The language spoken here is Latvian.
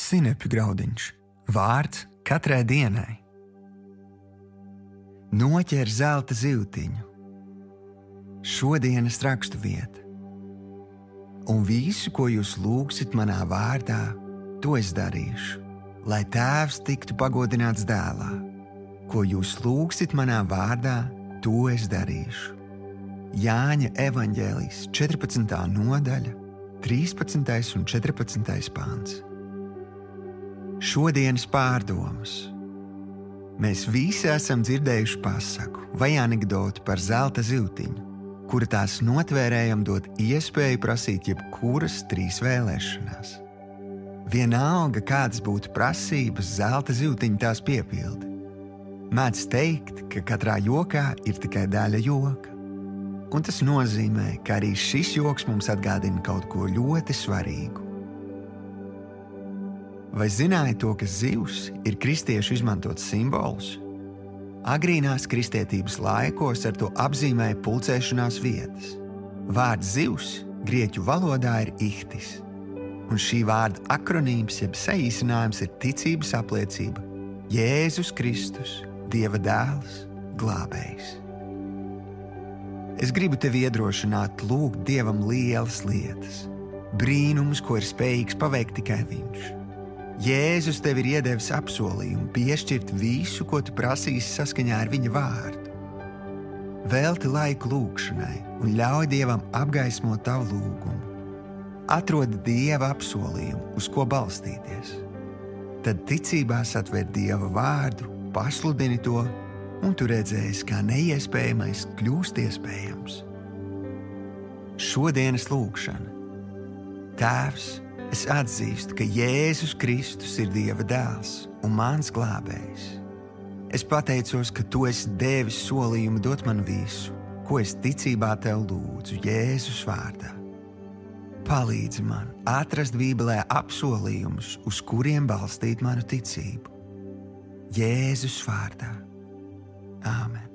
Sinepju graudiņš. Vārds katrai dienai. Noķer zelta zivtiņu. Šodienas raksturvieta. Un visu, ko jūs lūgsit manā vārdā, to es darīšu, lai Tēvs tiktu pagodināts dēlā. Ko jūs lūgsit manā vārdā, to es darīšu. Jāņa evaņģēlijs 14. nodaļa, 13. un 14. pāns. Šodienas pārdomas. Mēs visi esam dzirdējuši pasaku vai anekdoti par zelta zivtiņu, kura tās notvērējam dot iespēju prasīt jebkuras 3 vēlēšanās. Vienalga, kādas būtu prasības, zelta zivtiņa tās piepilda. Mēdz teikt, ka katrā jokā ir tikai daļa joka. Un tas nozīmē, ka arī šis joks mums atgādina kaut ko ļoti svarīgu. Vai zināji to, ka zivs ir kristiešu izmantots simbols? Agrīnās kristietības laikos ar to apzīmēja pulcēšanās vietas. Vārds zivs grieķu valodā ir ihtis, un šī vārda akronīms jeb saīsinājums ir ticības apliecība Jēzus Kristus, Dieva dēls, glābējs. Es gribu tevi iedrošināt lūgt Dievam lielas lietas, brīnumus, ko ir spējīgs paveikt tikai Viņš. Jēzus tev ir iedevis apsolījumu piešķirt visu, ko tu prasīsi saskaņā ar Viņa vārdu. Velti laiku lūgšanai un ļauj Dievam apgaismot tavu lūgumu. Atrodi Dieva apsolījumu, uz ko balstīties. Tad ticībā satver Dieva vārdu, pasludini to, un tu redzēsi, kā neiespējamais kļūst iespējams. Šodienas lūgšana. Tēvs, es atzīstu, ka Jēzus Kristus ir Dieva dēls un mans glābējs. Es pateicos, ka tu esi devis solījumu dot man visu, ko es ticībā tev lūdzu Jēzus vārdā. Palīdzi man atrast Bībelē apsolījumus, uz kuriem balstīt manu ticību. Jēzus vārdā. Āmen.